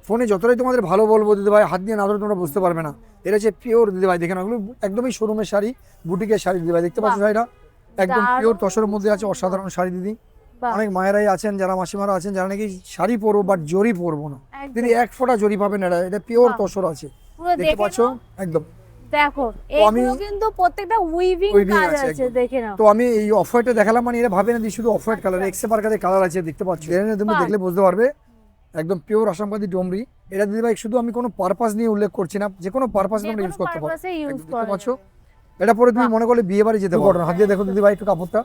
ফোনে যতটাই তোমাদের ভালো বলবো দিদি ভাই, হাত দিয়ে না ধরে তোমরা বুঝতে পারবে না। এটা হচ্ছে পিওর দিদি ভাই, দেখেন এগুলো একদমই শোরুমের শাড়ি, বুটিকের শাড়ি দিদি ভাই, দেখতে পাচ্ছ শাড়িটা একদম পিওর তসরের মধ্যে আছে, অসাধারণ শাড়ি দিদি। অনেক মায়েরাই আছেন, যারা মাসিমারা আছেন, যারা নাকি শাড়ি পরবো বাট জরি পরবো না, দিদি এক ফোঁটা জরি পাবেন না, এটা পিওর তসর আছে, দেখতে পাচ্ছ একদম। দেখো এগুলো কিন্তু প্রত্যেকটা উইভিং কাজ আছে, দেখে নাও। তো আমি এই অফ হোয়াইটটা দেখালাম, মানে এরা ভাবে না যে শুধু অফ হোয়াইট কালার, এক্সে পার্কারে কালার আছে, দেখতে পাচ্ছ, তুমি দেখলে বুঝতে পারবে একদম পিওর আসামবাদী ডোমরি। এটা দিদি ভাই শুধু আমি কোনো পারপাস নিয়ে উল্লেখ করছি না, যে কোনো পারপাস তোমরা ইউজ করতে পারো, দেখতে পাচ্ছ। এটা পরে তুমি মনে করলে বিয়ে বাড়ি যেতে পারো, হাত দিয়ে দেখো দিদি ভাই একটু কাপড়টা,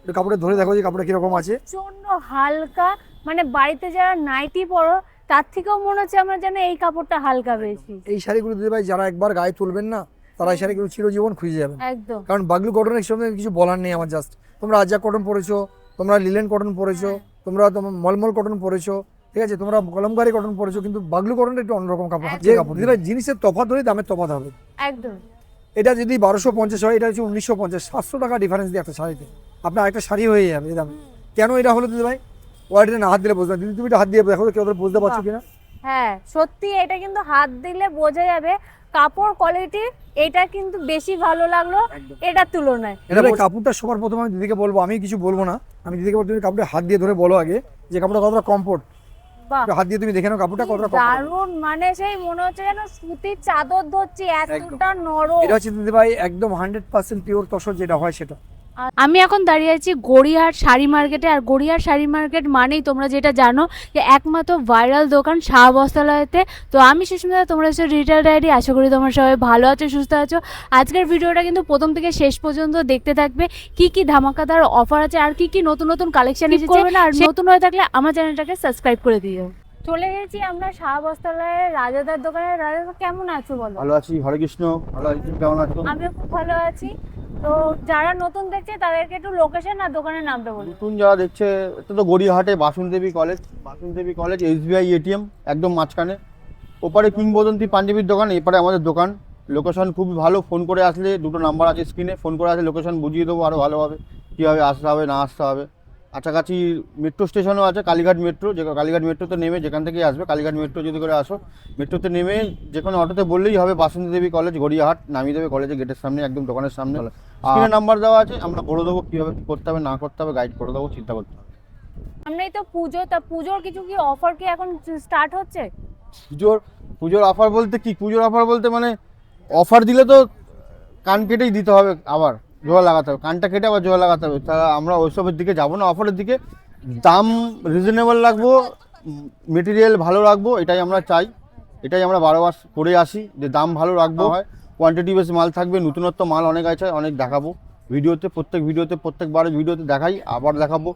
একটু কাপড়ে ধরে দেখো যে কাপড়টা কিরকম আছে, প্রচন্ড হালকা, মানে বাড়িতে যারা নাইটি পরো তার থেকেও মনে হচ্ছে আমার যেন এই কাপড়টা হালকা বেশি। এই শাড়িগুলো দিদি ভাই যারা একবার গায়ে তুলবেন না, তারা এই শাড়িগুলো চিরজীবন খুঁজে যাবেন একদম। কারণ বাগলু কটনের সঙ্গে কিছু বলার নেই আমার, জাস্ট তোমরা আজা কটন পরেছো, তোমরা লিলেন কটন পরেছো, তোমরা মলমল কটন পরেছো, ঠিক আছে, তোমরা কলমকারি কটন পরেছো, কিন্তু বাগলু কটনটা একটু অন্যরকম কাপড়, যে কাপড় দিদি ভাই জিনিসের তফাৎ ধরে দামের তফাৎ হবে একদম। এটা যদি 1250 হয়, এটা হচ্ছে 1950, 700 টাকা ডিফারেন্স দিয়ে একটা শাড়িতে আপনার একটা শাড়ি হয়ে যাবে এই দামে। কেন এটা হলো দিদি ভাই, ওয়াইডে না হাত দিলে বুঝতে, দিদি তুমি এটা হাত দিয়ে দেখো কেউ বুঝতে পারছো কিনা। হ্যাঁ সত্যি এটা কিন্তু হাত দিলে বোঝা যাবে কাপড় কোয়ালিটি, এটা কিন্তু বেশি ভালো লাগলো এটার তুলনায়। এটা ভাই কাপড়টা সবার প্রথমে আমি দিদিকে বলবো, আমি কিছু বলবো না, আমি দিদিকে বলবো তুমি কাপড়টা হাত দিয়ে ধরে বলো আগে যে কাপড়টা কতটা কমফোর্ট, হাত দিয়ে তুমি দেখে নাও কাপড়টা কতটা দারুণ, মানে সেই মনে হচ্ছে যেন সুতির চাদর ধরছি, এতটা নরম। এটা হচ্ছে দিদি ভাই একদম 100% পিওর তসর যেটা হয় সেটা। আমি এখন দাঁড়িয়ে আছি গড়িয়াহাট শাড়ি মার্কেটে, আর গড়িয়াহাট শাড়ি মার্কেট মানেই তোমরা যেটা জানো যে একমাত্র ভাইরাল দোকান শাহ বস্ত্রালয়তে। তো আমি সুস্মিতা, তোমরা হচ্ছে রিটেল ডায়েরি, আশা করি তোমরা সবাই ভালো আছো, সুস্থ আছো। আজকের ভিডিওটা কিন্তু প্রথম থেকে শেষ পর্যন্ত দেখতে থাকবে, কি কি ধামাকাদার অফার আছে আর কি কি নতুন নতুন কালেকশন এসেছে, আর নতুন হয়ে থাকলে আমার চ্যানেলটাকে সাবস্ক্রাইব করে দিও। চলে গেছি আমরা শাহ বস্ত্রালয়ের রাজাদার দোকানে। রাজাদা কেমন আছো বলো? ভালো আছি, হরে কৃষ্ণ। ভালো আছি, তুমি কেমন আছো? আমিও খুব ভালো আছি। তো যারা নতুন দেখছে তাদেরকে একটু লোকেশন আর দোকানের নামটা বলো। নতুন যারা দেখছে, এটা তো গড়িয়াহাটে বাসন্তী কলেজ SBI ATM একদম মাঝখানে, ওপারে কিংবদন্তি পাঞ্জাবির দোকান, এপারে আমাদের দোকান। লোকেশন খুবই ভালো, ফোন করে আসলে দুটো নাম্বার আছে স্ক্রিনে, ফোন করে আসলে লোকেশন বুঝিয়ে দেবো আরও ভালোভাবে কীভাবে আসতে হবে না আসতে হবে। কাছাকাছি মেট্রো স্টেশনও আছে, কালীঘাট মেট্রো, যে কালীঘাট মেট্রোতে নেমে যেখান থেকে আসবে, কালীঘাট মেট্রো যদি করে আসো, মেট্রোতে নেমে যে কোনো অটোতে বললেই হবে বাসন্তী দেবী কলেজ গড়িয়াহাট, নামিয়ে দেবে কলেজের গেটের সামনে, একদম দোকানের সামনে। স্ক্রিনে নাম্বার দেওয়া আছে, আমরা বলে দেবো কীভাবে কী করতে হবে না করতে হবে, গাইড করে দেবো, চিন্তা করতে হবে। সামনেই তো পুজো, তা পুজোর কিছু কি অফার কি এখন স্টার্ট হচ্ছে? পুজোর অফার বলতে কি, পুজোর অফার বলতে মানে অফার দিলে তো কান কেটেই দিতে হবে, আবার জোড়া লাগাতে হবে, কানটা কেটে আবার জোড়া লাগাতে হবে, তা আমরা ওইসবের দিকে যাবো না, অফারের দিকে। দাম রিজনেবল রাখবো, মেটেরিয়াল ভালো রাখবো, এটাই আমরা চাই, এটাই আমরা বারবার করে আসি যে দাম ভালো রাখবো, হয় কোয়ান্টিটি বেশি মাল থাকবে, নতুনত্ব মাল অনেক আছে, অনেক দেখাবো ভিডিওতে, প্রত্যেকবারের ভিডিওতে দেখাই, আবার দেখাবো।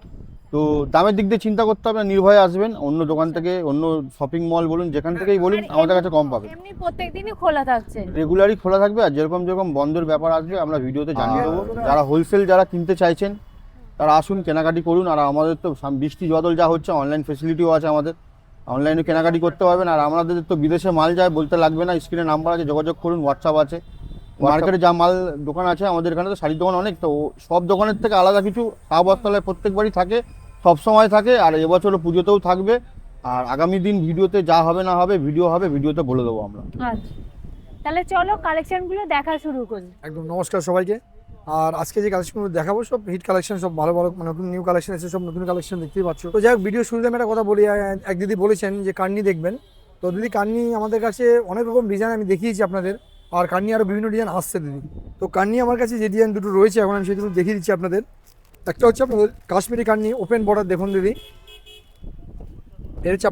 তো দামের দিক দিয়ে চিন্তা করতে হবে না, নির্ভয়ে আসবেন, অন্য দোকান থেকে, অন্য শপিং মল বলুন, যেখান থেকেই বলুন, আমাদের কাছে কম পাবে। এমনি প্রত্যেকদিনই খোলা থাকছে, রেগুলারই খোলা থাকবে, আর যেরকম বন্ধের ব্যাপার আসবে আমরা ভিডিওতে জানিয়ে দেবো। যারা হোলসেল যারা কিনতে চাইছেন তারা আসুন, কেনাকাটি করুন। আর আমাদের তো বৃষ্টি বাদল যা হচ্ছে, অনলাইন ফেসিলিটিও আছে আমাদের, অনলাইনে কেনাকাটি করতে পারবেন। আর আমাদের তো বিদেশে মাল যায়, বলতে লাগবে না, স্ক্রিনে নাম্বার আছে, যোগাযোগ করুন, হোয়াটসঅ্যাপ আছে। মার্কেটে যা মাল দোকান আছে আমাদের এখানে, তো শাড়ির দোকান অনেক, তো সব দোকানের থেকে আলাদা কিছু শাহ বস্ত্রালয় প্রত্যেকবারই থাকে, সবসময় থাকে, আর এবছরও পুজোতেও থাকবে। আর আগামী দিন ভিডিওতে যা হবে না হবে, ভিডিওতে বলে দেবো আমরা। আচ্ছা তাহলে চলো কালেকশনগুলো দেখা শুরু করি। একদম নমস্কার সবাইকে। আর আজকে যে কালেকশনগুলো দেখাবো সব হিট কালেকশন, সব ভালো ভালো নতুন নিউ কালেকশন এসে, সব নতুন কালেকশন দেখতেই পাচ্ছ। তো যাই হোক, ভিডিও শুরুতে আমি একটা কথা বলি, এক দিদি বলেছেন যে কান্নি দেখবেন, তো দিদি কান্নি আমাদের কাছে অনেক রকম ডিজাইন আমি দেখিয়েছি আপনাদের, আর কান্নি আরও বিভিন্ন ডিজাইন আসছে দিদি। তো কান্নি আমার কাছে যে ডিজাইন দুটো রয়েছে এখন আমি সেগুলো দেখিয়ে দিচ্ছি আপনাদের। একটা হচ্ছে আপনাদের কাশ্মীরি কান্নি ওপেন বর্ডার, দেখুন দিদি, এটা হচ্ছে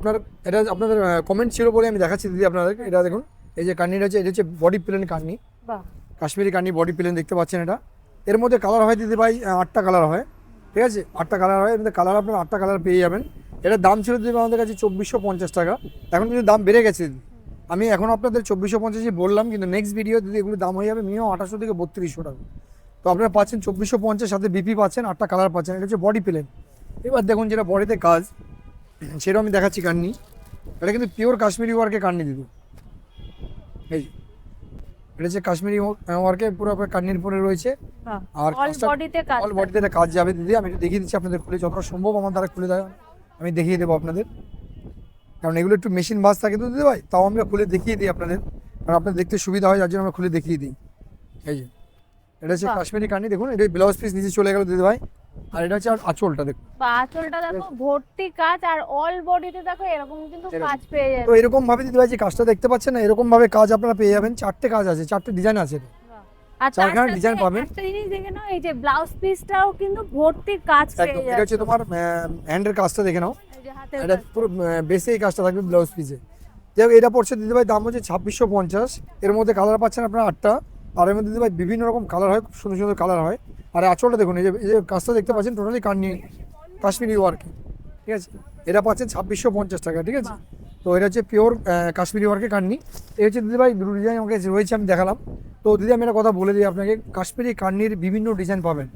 আপনাদের কমেন্ট ছিল বলে আমি দেখাচ্ছি দিদি আপনাদেরকে। এটা দেখুন, এই যে কান্নিটা হচ্ছে, এটা হচ্ছে বডি প্লেন কান্নি, কাশ্মীরি কান্নি বডি প্লেন, দেখতে পাচ্ছেন। এটা এর মধ্যে কালার হয় দিদি ভাই 8টা কালার হয়, ঠিক আছে, 8টা কালার হয়, এর মধ্যে কালার আপনার 8টা কালার পেয়ে যাবেন। এটার দাম ছিল দিদি আমাদের কাছে 2450 টাকা, এখন কিন্তু দাম বেড়ে গেছে দিদি। আমি এখন আপনাদের 2450 বললাম, কিন্তু নেক্সট ভিডিও দিদি এগুলো দাম হয়ে যাবে মিনিমাম 2800 থেকে 3200 টাকা। তো আপনারা পাচ্ছেন 2450, সাথে বিপি পাচ্ছেন, 8টা কালার পাচ্ছেন। এটা হচ্ছে বডি প্লেন। এবার দেখুন যেটা বডিতে কাজ, সেটাও আমি দেখাচ্ছি কান্নি। এটা কিন্তু পিওর কাশ্মীরি ওয়ার্কে কান্নি দিদি, এই এটা হচ্ছে কাশ্মীরি ওয়ার্কে পুরো কান্নির পরে রয়েছে, আর অল বডিতে এটা কাজ যাবে দিদি। আমি একটু দেখিয়ে দিচ্ছি আপনাদের, খুলে যতটা সম্ভব আমার দ্বারা খুলে দেওয়া আমি দেখিয়ে দেবো আপনাদের। কারণ এগুলো একটু মেশিন ভাঁজ থাকে তো দিদি ভাই, তাও আমরা খুলে দেখিয়ে দিই আপনাদের, কারণ আপনাদের দেখতে সুবিধা হয় যার জন্য আমরা খুলে দেখিয়ে দিই। এই যে এটা হচ্ছে বাহ। কাশ্মীরি কানি, দেখুন এটা ব্লাউজ পিস নিচে চলে গেল দিদি ভাই, আর এটা হচ্ছে আঁচলটা দেখুন। বা আঁচলটা দেখো ভর্তি কাজ, আর অল বডিতে দেখো এরকম কিন্তু এরকম। কাজ পেয়ে তো যাবে। এরকম ভাবে দিদি ভাই যে কাজটা দেখতে পাচ্ছেন না, এরকম ভাবে কাজ আপনারা পেয়ে যাবেন, 4টে কাজ আছে, 4টে ডিজাইন আছে। আর তার চারখানা সাথে ডিজাইন পাবেন। একটা জিনিস দেখে নাও, এই যে ব্লাউজ পিসটাও কিন্তু ভর্তি কাজ পেয়ে একদম, যাবে। এটা হচ্ছে তোমার হ্যান্ডের কাজটা দেখে নাও, এই যে হাতের এটা কাজ। পুরো বেসে এই কাজটা থাকবে ব্লাউজ পিসে। যাই হোক, এটা পড়ছে দিদি ভাই দাম হচ্ছে 2650। এর মধ্যে কালার পাচ্ছেন আপনারা 8টা, আর এর মধ্যে দিদি ভাই বিভিন্ন রকম কালার হয়, খুব সুন্দর সুন্দর কালার হয়। আর আঁচলটা দেখুন, এই যে কাজটা দেখতে পাচ্ছেন টোটালি কাশ্মীরি ওয়ার্ক, ঠিক আছে, এটা পাচ্ছেন 2650 টাকা, ঠিক আছে। তো এটা হচ্ছে পিওর কাশ্মীরি ওয়ার্কের কান্নি। এই হচ্ছে দিদি ভাই দুটো ডিজাইন আমাকে রয়েছে, আমি দেখালাম। তো দিদি আমি একটা কথা বলে দিই আপনাকে, কাশ্মীরি কান্নির বিভিন্ন ডিজাইন পাবেন,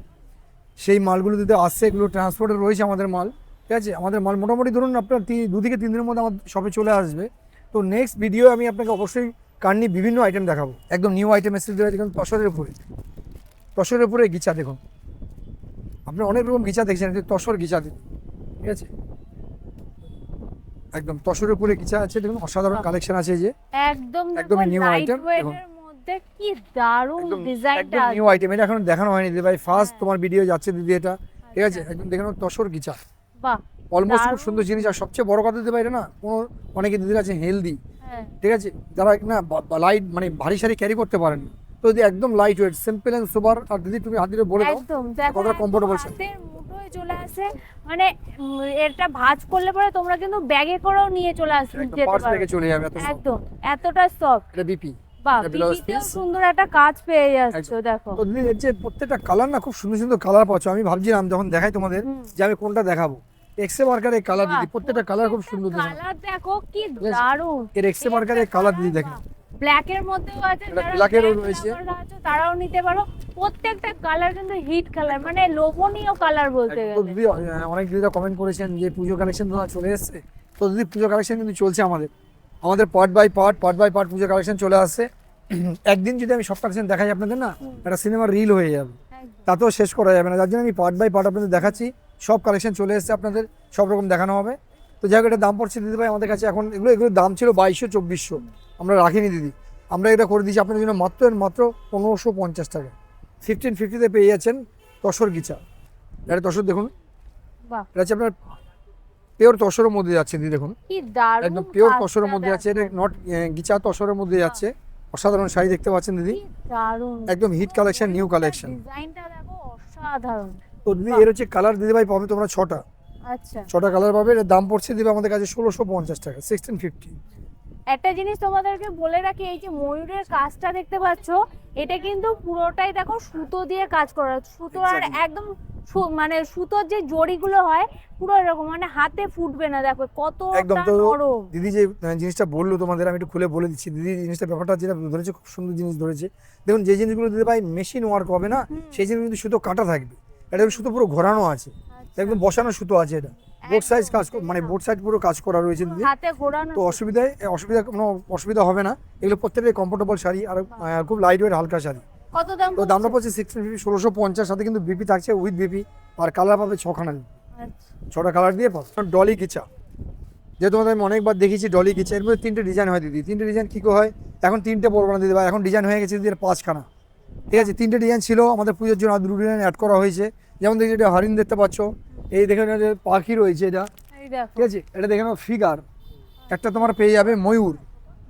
সেই মালগুলো দিদি আসছে, এগুলো ট্রান্সপোর্টে রয়েছে আমাদের মাল, ঠিক আছে। আমাদের মাল মোটামুটি ধরুন আপনার 2 থেকে 3 দিনের মধ্যে আমার শপে চলে আসবে। তো নেক্সট ভিডিও আমি আপনাকে অবশ্যই কান্নি বিভিন্ন আইটেম দেখাবো, একদম নিউ আইটেম এসে দেখুন, তসরের উপরে গিচা দেখুন, আপনি অনেক রকম গিচা দেখছেন, তসর গিচা দেখুন, ঠিক আছে, একদম তসরের উপরে গিচা আছে দেখুন, অসাধারণ কালেকশন আছে। এই যে একদম একদমই দেখো new লাইট item, ওয়েটের দেখুন। মধ্যে কি দারুণ একদম ডিজাইনটা নিউ আইটেম, এটা এখন দেখানো হয়নি দিদি ভাই, ফার্স্ট হ্যাঁ। তোমার ভিডিও যাচ্ছে দিদি এটা, ঠিক আছে, একদম দেখানো তসর গিচা, বাহ। অলমোস্ট খুব দারুণ। সুন্দর জিনিস। আর সবচেয়ে বড় কথা দিতে পারে না, কোনো অনেকে দিদিরা আছে হেলদি, হ্যাঁ ঠিক আছে, যারা না লাইট মানে ভারী সারি ক্যারি করতে পারেন, তো যদি একদম light weight simple and super. আর দিদি তুমি হাত দিয়ে বলে দাও একদম দেখো কতটা একদম কমফোর্টেবল। হাতের মুঠোয় চলে আসে, মানে এটা ভাঁজ করলে পরে তোমরা কিন্তু ব্যাগে করেও নিয়ে চলে যেতে পার্স পারো। থেকে চলে যাবে এত soft। একদম এতটা সফট। এটা বিপি, বাহ, এটা blouse বিপিতেও piece। সুন্দর একটা কাজ পেয়ে যাচ্ছো একদম। দেখো। তো দিদি এর যে প্রত্যেকটা কালার না খুব সুন্দর সুন্দর কালার পাচ্ছ। আমি ভাবছিলাম যখন দেখাই তোমাদের হুম। যে আমি কোনটা দেখাবো, এক্সে মার্কারের কালার দিদি, বাহ, প্রত্যেকটা কালার খুব সুন্দর দিদি। কালার দেখো কি আছে? দারুণ। এর এক্সে মার্কারের কালার দিদি দেখেন, ব্ল্যাক এর মধ্যেও আছে, এটা যারা black এরও black রয়েছে। lover আছো তারাও নিতে পারো। প্রত্যেকটা কালার কিন্তু হিট কালার, মানে লোভনীয় কালার বলতে তো গেলে। দিদি অনেক দিদিরা কমেন্ট করেছেন যে পুজো কালেকশন তো চলে এসেছে। তো দিদি পুজো কালেকশন কিন্তু চলছে আমাদের part by part Puja collection চলে আসছে। একদিন যদি আমি সব কালেকশন দেখাই আপনাদের না, একটা সিনেমার রিল হয়ে যাবে, একদম। তাতেও শেষ করা যাবে না। যার জন্য আমি পার্ট বাই পার্ট আপনাদের দেখাচ্ছি, সব কালেকশন চলে এসেছে, আপনাদের সব রকম দেখানো হবে। তো যাই হোক, এটা দাম পড়ছে দিদি ভাই আমাদের কাছে এখন, এগুলোর দাম ছিল 2200-2400, আমরা রাখিনি দিদি, আমরা এটা করে দিচ্ছি আপনাদের জন্য মাত্র 1550 টাকা। 1550-তে পেয়ে যাচ্ছেন তসর গিচা। এটা তসর দেখুন, বাহ, এটা হচ্ছে আপনার পিওর তসরের মধ্যে যাচ্ছে দিদি দেখুন, কি দারুণ একদম পিওর কাজটা তসরের মধ্যে যাচ্ছে, এটা দেখো। নট গিচা, তসরের মধ্যে যাচ্ছে। অসাধারণ শাড়ি দেখতে পাচ্ছেন দিদি, কি দারুণ একদম হিট কালেকশন, নিউ কালেকশন। ডিজাইনটা দেখো অসাধারণ। তো দিদি এর হচ্ছে কালার দিদি ভাই পাবে তোমরা 6টা আচ্ছা, 6টা কালার পাবে। এর দাম পড়ছে দিদি আমাদের কাছে 1650 টাকা, 1650। একটা জিনিস তোমাদেরকে বলে রাখি, এই যে ময়ূরের কাজটা দেখতে পাচ্ছ, এটা কিন্তু পুরোটাই দেখো সুতো দিয়ে কাজ করা, সুতো আর Exactly. একদম মানে সুতোর যে জড়িগুলো হয় পুরো এরকম, মানে হাতে ফুটবে না, দেখো একদম। কতটা তো নরম। দিদি যে জিনিসটা বললো তোমাদের, আমি একটু খুলে বলে দিচ্ছি। দিদি জিনিসটা ব্যাপারটা যেটা ধরেছে, খুব সুন্দর জিনিস ধরেছে। দেখুন যে জিনিসগুলো দিদি ভাই মেশিন ওয়ার্ক হবে না, সেই জিনিস কিন্তু সুতো কাটা থাকবে, এটা সুতো পুরো ঘোরানো আছে, আচ্ছা, একদম বসানো সুতো আছে। এটা বোর্ড সাইজ কাজ, মানে বোর্ড সাইড পুরো কাজ করা রয়েছে দিদি। হাতে ঘোরানো। তো কোনো অসুবিধা হবে না। এগুলো প্রত্যেকটাই কমফোর্টেবল শাড়ি, আর খুব লাইট ওয়েট হালকা শাড়ি। কত দাম তো দামটা পড়ছে? পড়ছে 1650, সাথে কিন্তু বিপি থাকছে, উইথ বিপি। আর কালার পাবে 6খানা, আচ্ছা, 6টা কালার দিয়ে পাবে। ডলি গিচা, যে তোমাদের আমি অনেকবার দেখিয়েছি ডলি গিচা, এর মধ্যে 3টে ডিজাইন হয় দিদি। 3টে ডিজাইন কী হয়, এখন 3টে পড়বো না দিদি ভাই, এখন ডিজাইন হয়ে গেছে দিদি 5খানা, ঠিক আছে। 3টে ডিজাইন ছিল আমাদের পুজোর জন্য, আর 2 ডিজাইন অ্যাড করা হয়েছে। যেমন দেখি এটা হরিণ দেখতে পাচ্ছ, এই দেখে পাখি রয়েছে, এটা এই দেখো, ঠিক আছে। এটা দেখে নাও ফিগার, একটা তোমার পেয়ে যাবে ময়ূর,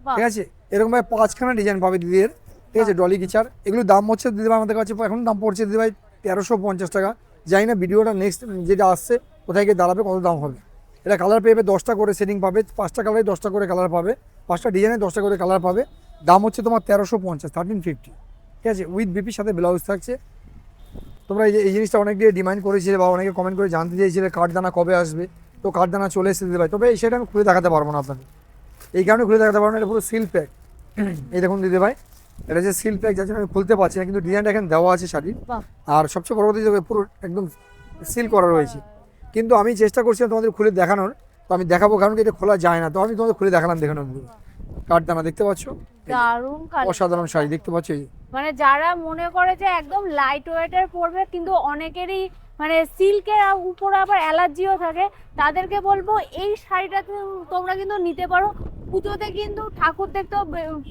বাহ, ঠিক আছে। এরকমভাবে 5খানা ডিজাইন পাবে দিদির, ঠিক আছে, ডলি গিচার। এগুলোর দাম হচ্ছে দিদিভাই আমাদের কাছে এখন দাম পড়ছে দিদিভাই 1350 টাকা। জানি না ভিডিওটা নেক্সট যেটা আসছে কোথায় গিয়ে দাঁড়াবে, কত দাম হবে। এটা কালার পেয়ে 10টা করে সেটিং পাবে, 5টা কালারে 10টা করে কালার পাবে, 5টা ডিজাইনে 10টা করে কালার পাবে। দাম হচ্ছে তোমার 1350, 1350, ঠিক আছে, উইথ বিপির সাথে ব্লাউজ থাকছে। তোমরা এই জিনিসটা অনেক দিয়ে ডিমান্ড করেছিলে, বা অনেকে কমেন্ট করে জানতে চেয়েছিলে কাঠদানা কবে আসবে। তো কাঠদানা চলে এসেছে দিদিভাই, তবে সেটা আমি খুলে দেখাতে পারবো না আপনাদের, এই কারণে খুলে দেখাতে পারবো না। এটা পুরো সিল প্যাক, এই দেখুন দিদিভাই, এটা যে সিল প্যাক, যার জন্য আমি খুলতে পারছি না, কিন্তু ডিজাইনটা এখানে দেওয়া আছে শাড়ির। বাহ, আর সবচেয়ে বড় কথা যে পুরো একদম সিল করা রয়েছে, কিন্তু আমি চেষ্টা করছিলাম তোমাদের খুলে দেখানোর। তো আমি দেখাবো, কারণ কি এটা খোলা যায় না, তো আমি তোমাদের খুলে দেখালাম। দেখানোর কাঠদানা দেখতে পাচ্ছ, দারুণ কালার। অসাধারণ শাড়ি দেখতে পাচ্ছ, এই যে। মানে যারা মনে করে যে একদম লাইট ওয়েটের পরবে, কিন্তু অনেকেরই মানে সিল্কের উপরে আবার অ্যালার্জিও থাকে, তাদেরকে বলবো এই শাড়িটা তোমরা কিন্তু নিতে পারো। পুজোতে কিন্তু ঠাকুর দেখতেও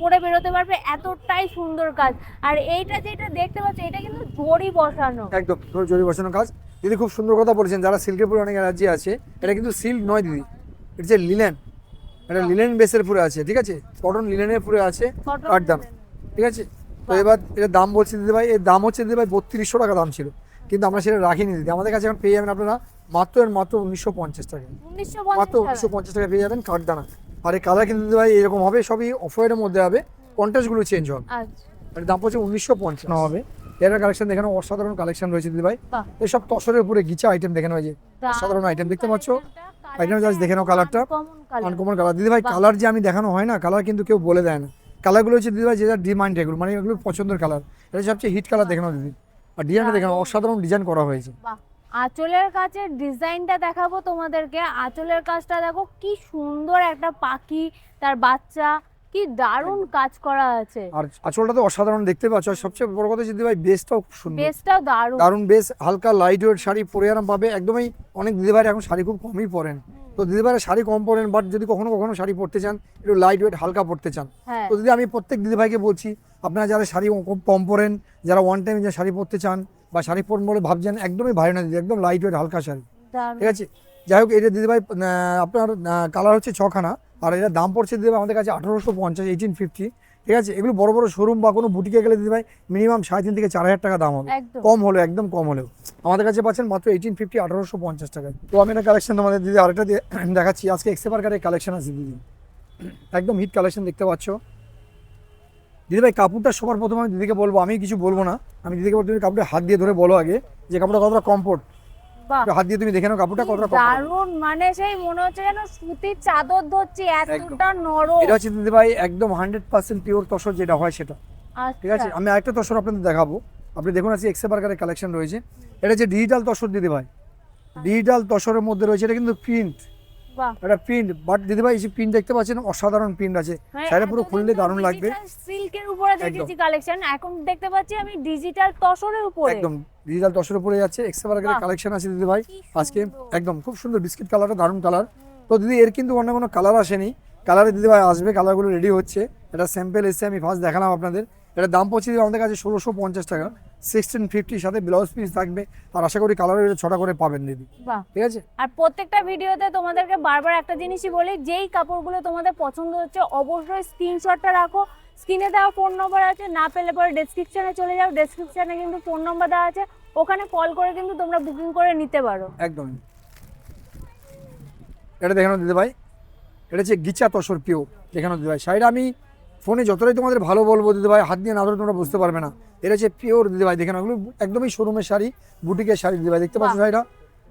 পরে বেরোতে পারবে, এতটাই সুন্দর কাজ। আর এইটা যেটা দেখতে পাচ্ছ এটা কিন্তু জড়ি বসানো, একদম জরি বসানো কাজ। দিদি খুব সুন্দর কথা বলেছেন, যারা সিল্কের উপরে অনেক অ্যালার্জি আছে, এটা কিন্তু সিল্ক নয় দিদি, এটা যে লিলেন, এটা লিলেন বেসের পুরো আছে, ঠিক আছে, কটন লিলেনের পুরো আছে, Cotton কাঠদাম, ঠিক আছে। তো এবার এটা দাম বলছি দিদি ভাই, এর দাম হচ্ছে দিদি ভাই 3200 টাকা দাম ছিল, কিন্তু আমরা সেটা রাখিনি দিদি। আমাদের কাছে এখন পেয়ে যাবেন আপনারা মাত্র 1950 টাকা, মাত্র 1950 টাকা পেয়ে যাবেন কাঠদানা। আর এই কালার কিন্তু দিদি ভাই এরকম হবে, সবই অফ হোয়াইটের মধ্যে হবে, কন্ট্রাস্টগুলো চেঞ্জ হবে। আচ্ছা এর দাম পড়ছে 1950 হবে। এর কালেকশন দেখানো অসাধারণ কালেকশন রয়েছে দিদি ভাই, বাহ। এসব তসরের উপরে গিচা আইটেম দেখানো হয়েছে, অসাধারণ আইটেম দেখতে পাচ্ছ। আইটেম জাস্ট দেখে নাও, কালারটা আনকমন কালার দিদি ভাই। কালার যে আমি দেখানো হয় না, কালার কিন্তু কেউ বলে দেয় না। কালারগুলো হচ্ছে দিদি ভাই যেটা ডিমান্ড, এগুলো মানে এগুলো পছন্দের কালার, এটা সবচেয়ে হিট কালার দেখানো দিদি। আর ডিজাইনটা দেখানো, অসাধারণ ডিজাইন করা হয়েছে। আঁচলের কাছের ডিজাইনটা দেখাবো তোমাদেরকে। আঁচলের কাজটা দেখো কি সুন্দর, একটা পাখি তার বাচ্চা, কি দারুণ কাজ করা আছে। আর আঁচলটা তো অসাধারণ দেখতে পাচ্ছ। আর সবচেয়ে বড় কথা দিদি ভাই বেসটাও খুব সুন্দর, বেসটাও দারুণ দারুণ বেস, হালকা লাইট ওয়েট শাড়ি পরে আরাম পাবে একদমই। অনেক দিদি ভাইরা এখন শাড়ি খুব কমই পরেন, তো দিদি ভাইরা শাড়ি কম পরেন, বাট যদি কখনো কখনো শাড়ি পরতে চান, একটু লাইট ওয়েট হালকা পরতে চান, হ্যাঁ তো দিদি আমি প্রত্যেক দিদি ভাইকে বলছি, আপনারা যারা শাড়ি খুব কম পরেন, যারা ওয়ান টাইম যে শাড়ি পরতে চান বা শাড়ি পরবেন বলে ভাবছেন, একদমই ভারী না দিদি, একদম লাইট ওয়েট হালকা শাড়ি, দারুণ। ঠিক আছে। যাই হোক, এটা দিদি ভাই আপনার কালার হচ্ছে 6খানা, আর এটা দাম পড়ছে দিদি ভাই আমাদের কাছে 1850, 1850, ঠিক আছে। এগুলো বড় বড় শোরুম বা কোনো বুটিকে গেলে দিদি ভাই মিনিমাম 3,500 থেকে 4,000 টাকা দাম হবে, একদম। কম হলেও, একদম কম হলেও। আমাদের কাছে পাচ্ছেন মাত্র 1850, 1850 টাকায়। তো আমি একটা কালেকশন তোমাদের দিদি আরেকটা দেখাচ্ছি। আজকে এক্সেপার্কারের কালেকশন আছে দিদি, একদম হিট কালেকশন দেখতে পাচ্ছ দিদি ভাই। কাপড়টা সবার প্রথমে আমি দিদিকে বলবো, আমি কিছু বলবো না, আমি দিদিকে বলবো তুমি কাপড়টা হাত দিয়ে ধরে বলো আগে যে কাপড়টা কতটা কমফোর্ট। বাহ, হাত দিয়ে তুমি দেখে নাও কাপড়টা কতটা কমফোর্ট। দারুণ, মানে সেই মনে হচ্ছে যেন সুতির চাদর ধরছি, এতটা নরম। এটা হচ্ছে দিদি ভাই একদম 100% পিওর তসর যেটা হয় সেটা, ঠিক আছে। আচ্ছা আমি আরেকটা তসর আপনাদের দেখাবো, আপনি দেখুন আজকে এক্সেপার্কারের কালেকশন রয়েছে। এটা হচ্ছে ডিজিটাল তসর দিদি ভাই, ডিজিটাল তসরের মধ্যে রয়েছে, এটা কিন্তু প্রিন্ট, বাহ, এটা প্রিন্ট, বাট দিদি ভাই এই যে প্রিন্ট দেখতে পাচ্ছেন অসাধারণ প্রিন্ট আছে, মানে শাড়িটা পুরো এতদিন খুললে তো দারুণ লাগবে। সিল্কের উপরে দেখেছি কালেকশন, এখন দেখতে পাচ্ছি আমি ডিজিটাল তসরের উপরে। একদম ডিজিটাল তসরের উপরে যাচ্ছে, এক্সেপার্কারের বাহ। কালেকশন আছে দিদি ভাই কি আজকে, সুন্দর। একদম খুব সুন্দর বিস্কিট কালারটা, দারুণ কালার। তো দিদি এর কিন্তু অন্য কোনো কালার আসেনি, কালারে দিদি ভাই আসবে, কালারগুলো রেডি হচ্ছে। এটা স্যাম্পেল এসে আমি ফার্স্ট দেখালাম আপনাদের। এটা দাম পড়ছে দিদি আমাদের কাছে 1650 টাকা, 1650, সাথে ব্লাউজ পিস থাকবে। আর আশা করি কালারের 6টা করে পাবেন দিদি, বাহ। ঠিক আছে। আর প্রত্যেকটা ভিডিওতে তোমাদেরকে বারবার একটা জিনিসই বলি, যেই কাপড়গুলো তোমাদের পছন্দ হচ্ছে অবশ্যই স্ক্রিনশটটা রাখো। স্ক্রিনে দেওয়া ফোন নম্বর আছে, না পেলে পরে ডেসক্রিপশনে চলে যাও, ডেসক্রিপশনে কিন্তু ফোন নম্বর দেওয়া আছে, ওখানে কল করে কিন্তু তোমরা বুকিং করে নিতে পারো। একদম এটা দেখানো দিদি ভাই, এটা হচ্ছে গিচা তসর পিওর দেখানো দিদি ভাই। শাড়িটা আমি ফোনে যতটাই তোমাদের ভালো বলবো দিদি ভাই, হাত দিয়ে না ধরে তোমরা বুঝতে পারবে না। এটা হচ্ছে পিওর দিদি ভাই, দেখে নাও, এগুলো একদমই শোরুমের শাড়ি, বুটিকের শাড়ি দিদি ভাই, দেখতে পাচ্ছ বাহ। শাড়িটা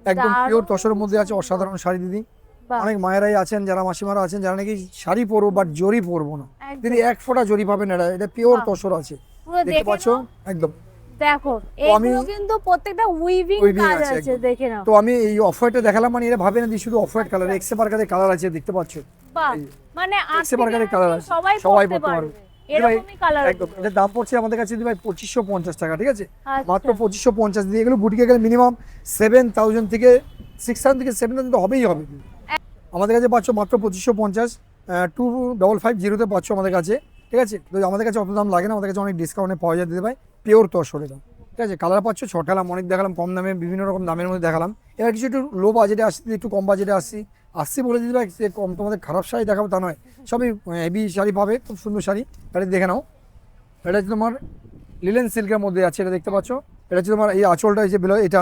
একদম দারুণ পিওর তসরের মধ্যে আছে, অসাধারণ শাড়ি দিদি। বাহ। অনেক মায়েরাই আছেন, যারা মাসিমারা আছেন, যারা নাকি শাড়ি পরবো বাট জরি পরবো না, একদম। দিদি এক ফোঁটা জরি পাবেন, এটা পিওর বাহ। তসর আছে, পুরো দেখতে দেখে পাচ্ছ নাও। একদম। দেখো আমি- এইগুলো কিন্তু প্রত্যেকটা উইভিং Weaving কাজ আছে আছে, একদম। দেখে নাও। তো আমি এই অফ হোয়াইটটা দেখালাম, মানে এরা ভাবে না যে শুধু অফ হোয়াইট কালার, এক্সেপার্কারের কালার আছে, দেখতে পাচ্ছ বাহ, এই মানে এক্সেপার্কারের কালার আছে, সবাই সবাই পড়তে পরতে পারবে, পারবে। এরকমই কালার। একদম এটার দাম পড়ছে আমাদের কাছে দিদি ভাই 2550 টাকা, ঠিক আছে, আচ্ছা। মাত্র 2550 দিয়ে। এগুলো বুটিকে গেলে মিনিমাম 7000 থেকে 6000 থেকে 7000 তো হবেই হবে। আমাদের কাছে পাচ্ছ মাত্র 2550, 2550 পাচ্ছ আমাদের কাছে, ঠিক আছে। তো আমাদের কাছে অত দাম লাগে না, আমাদের কাছে অনেক ডিসকাউন্টে পাওয়া যায় দিদি ভাই, পিওর তসরের দাম, ঠিক আছে। কালার পাচ্ছ 6টা, অনেক দেখালাম কম দামে, বিভিন্ন রকম দামের মধ্যে দেখালাম। এবার কিছু একটু লো বাজেটে আসছি, একটু কম বাজেটে আসছি বলে দিদি ভাই, যে কম তোমাদের খারাপ শাড়ি দেখাবো তা নয়, সবই হেভি শাড়ি পাবে, খুব সুন্দর শাড়ি। এটা দেখে নাও, এটা হচ্ছে তোমার লিলেন সিল্কের মধ্যে আছে, এটা দেখতে পাচ্ছ। এটা হচ্ছে তোমার এই আঁচলটা, এই যে এটা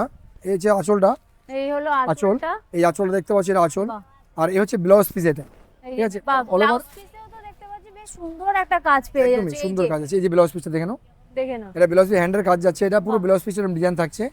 এই যে আঁচলটা, এই হলো আঁচল, আঁচলটা। এই আঁচলটা দেখতে পাচ্ছ, এটা আঁচল। বাহ। আর এই হচ্ছে ব্লাউজ পিস, এটা এই ঠিক আছে, বাহ, all over- ব্লাউজ পিসেও তো দেখতে পাচ্ছি বেশ সুন্দর একটা কাজ পেয়ে একদমই যাচ্ছে, এই সুন্দর যে, কাজ আছে। এই যে ব্লাউজ পিসটা দেখে নাও, দেখে নাও। এটা ব্লাউজ পিস হ্যান্ডের কাজ যাচ্ছে, এটা পুরো ব্লাউজ পিসের ডিজাইন থাকছে।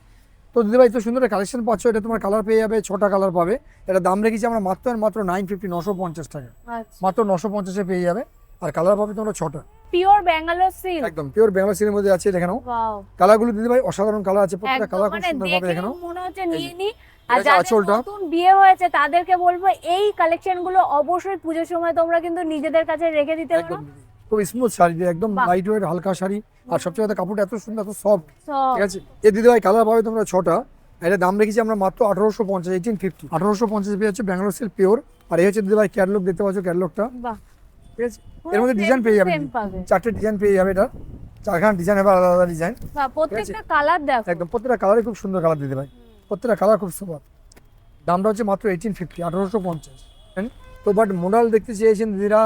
তো দিদি ভাই তো সুন্দর কালেকশন পাচ্ছ, এটা তোমার কালার পেয়ে যাবে, 6টা কালার পাবে। এটা দাম রেখেছি আমরা মাত্র 950, 950 টাকা, আচ্ছা, মাত্র 950-এ পেয়ে যাবে। আর কালার পাবে তোমরা 6টা, পিওর ব্যাঙ্গালোর সিল্ক। একদম পিওর বেঙ্গল সিল্কের মধ্যে আছে, দেখে নাও। ওয়াও, কালারগুলো দিদি ভাই অসাধারণ কালার আছে, প্রত্যেকটা একদম কালার খুব মানে সুন্দর ভাবে দেখে নাও। দেখে মনে হচ্ছে নিয়ে নি। এটা আর হচ্ছে যাদের আঁচলটা। নতুন বিয়ে হয়েছে তাদেরকে বলবো এই কালেকশন গুলো অবশ্যই পুজোর সময় তোমরা কিন্তু নিজেদের কাছে রেখে দিতে পারো। একদম খুব স্মুথ শাড়ি দিয়ে, একদম বাহ। লাইট ওয়েট হালকা শাড়ি। আর সবচেয়ে কথা কাপড়টা এত সুন্দর, এত সফট, সব ঠিক আছে। এই দিদি ভাই কালার পাবে তোমরা 6টা, এটা দাম রেখেছি আমরা মাত্র 1850, 1850, 1850 পেয়ে যাচ্ছে ব্যাঙ্গালোর সিল্ক পিওর। আর এই হচ্ছে দিদি ভাই ক্যাটলগ, দেখতে পাচ্ছ ক্যাটলগটা, বাহ, ঠিক আছে। এর মধ্যে ডিজাইন পেয়ে যাবেন, সেম পাবে। 4টে ডিজাইন পেয়ে যাবে, এটা 4খানা ডিজাইন হবে, আলাদা আলাদা ডিজাইন। বাহ, প্রত্যেকটা কালার দেখো। একদম প্রত্যেকটা কালারে খুব সুন্দর কালার দিতে ভাই, প্রত্যেকটা কালার খুব সুন্দর। দামটা হচ্ছে মাত্র 1850, 1850। তো বাট মডেল দেখতে চেয়েছেন দিদিরা,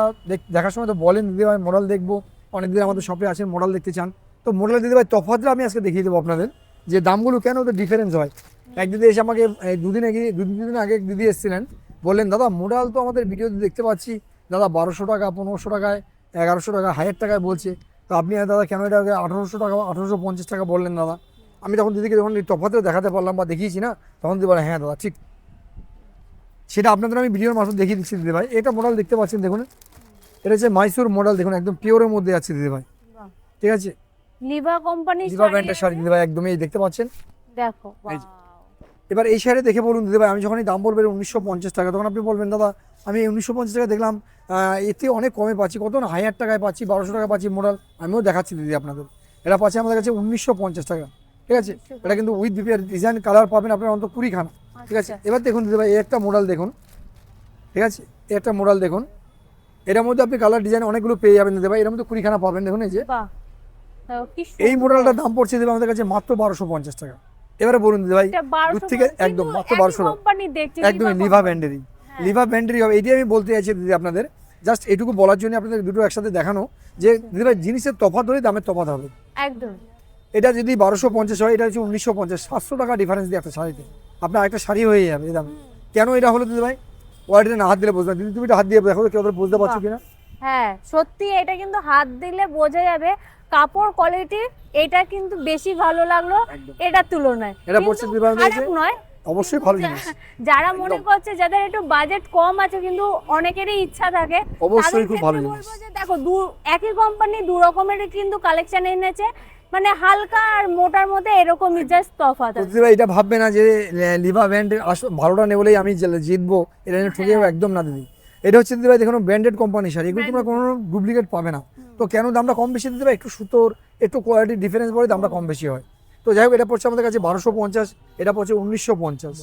দেখার সময় তো বলেন দিদি ভাই মডেল দেখবো, অনেক দিন আমাদের শপে আসেন মডেল দেখতে চান। তো মডেল দিদি ভাই তফাৎটা আমি আজকে দেখিয়ে দেবো আপনাদের, যে দামগুলো কেন ওদের ডিফারেন্স হয়। এক দিদি এসে আমাকে দুদিন আগে দিদি এসেছিলেন, বললেন দাদা মডেল তো আমাদের ভিডিওতে দেখতে পাচ্ছি দাদা 1200 টাকা, 1500 টাকায়, 1100 টাকা, 1000 টাকায় বলছে, তো আপনি দাদা কেন এটা 1800 টাকা, 1850 টাকা বললেন দাদা। আমি তখন দিদিকে যখন এই তফাৎটা দেখাতে পারলাম বা দেখিয়েছি না, তখন দিদি বলে হ্যাঁ দাদা ঠিক, সেটা আপনাদের আমি ভিডিওর মারফত দেখিয়ে দিচ্ছি দিদি ভাই। এটা মডেল দেখতে পাচ্ছেন, দেখুন এটা হচ্ছে মাইসুর মডেল, দেখুন একদম পিওরের মধ্যে আছে দিদি ভাই, বাহ, ঠিক আছে। লিভা কোম্পানি লিভা ব্র্যান্ডের শাড়ি দিদি ভাই, একদমই এই দেখতে পাচ্ছেন। দেখো। এই যে। এবার এই শাড়ি দেখে বলুন দিদি ভাই, আমি যখনই দাম বলবো 1950 টাকা, তখন আপনি বলবেন দাদা আমি 1950 টাকা দেখলাম, এতে অনেক কমে পাচ্ছি, কত না 1000 টাকায় পাচ্ছি, 1200 টাকা পাচ্ছি মডেল। আমিও দেখাচ্ছি দিদি আপনাদের, এটা পাচ্ছি আমাদের কাছে 1950 টাকা, ঠিক আছে। এটা কিন্তু উইথ ডিজাইন কালার পাবেন আপনার অন্তত 20খানা, ঠিক আছে। এবার দেখুন দিদি ভাই এই একটা মডেল দেখুন, ঠিক আছে, এই একটা মডেল দেখুন, এটার মধ্যে আপনি কালার ডিজাইন অনেকগুলো পেয়ে যাবেন দিদি ভাই, এর মধ্যে 20খানা পাবেন। দেখুন এই যে বাহ, কি এই মডেলটার দাম পড়ছে দিদি ভাই আমাদের কাছে মাত্র 1250 টাকা। এবারে বলুন দিদি ভাই, এটা 1200 দূর থেকে একদম মাত্র 1200 টাকা, কোম্পানি দেখছি, একদমই লিভা ব্যান্ডেরি, লিভা ব্যান্ডেরি হবে, এটাই আমি বলতে চাইছি দিদি আপনাদের। জাস্ট এটুকু বলার জন্য আপনাদের দুটো একসাথে দেখানো, যে দিদি ভাই জিনিসের তফাৎ ধরে দামের তফাৎ হবে। একদম। এটা যদি 1250 হয়, এটা হচ্ছে 1950, 700 টাকা ডিফারেন্স দিয়ে একটা শাড়িতে আপনার একটা শাড়ি হয়ে যাবে এই দাম। কেন এটা হলো দিদি ভাই, ওয়ার্ডে না হাত দিলে বুঝতে, দিদি তুমি এটা হাত দিয়ে দেখো কেউ বুঝতে পারছো কিনা। হ্যাঁ সত্যি, এটা কিন্তু হাত দিলে বোঝা যাবে কাপড় কোয়ালিটি, এটা কিন্তু বেশি ভালো লাগলো এটার তুলনায়। এটা পড়ছে কিন্তু দিদি ভাই খারাপ নয়, অবশ্যই ভালো জিনিস। যারা মনে করছে যাদের একটু বাজেট কম আছে, কিন্তু অনেকেরই ইচ্ছা থাকে, অবশ্যই তাদের খুব ক্ষেত্রে ভালো জিনিস। বলবো যে দেখো একই কোম্পানি দু রকমের কিন্তু কালেকশন এনেছে, মানে হালকা আর মোটার মধ্যে এরকমই জাস্ট তফাৎ আছে। দিদি ভাই এটা ভাববে না যে লিভা ব্র্যান্ড ভালোটা নেই বলেই আমি জিতবো, এটা নিয়ে ঠকে যাবো, একদম না দিদি। এটা হচ্ছে দিদি ভাই দেখুন ব্র্যান্ডেড কোম্পানি শাড়ি, এগুলো তোমরা কোনো ডুপ্লিকেট পাবে না। তো কেন দামটা কম বেশি দিদি ভাই, একটু সুতোর একটু কোয়ালিটি ডিফারেন্স পড়ে দামটা কম বেশি হয়। তো যাই হোক এটা পড়ছে আমাদের কাছে 1250, এটা পড়ছে 1950।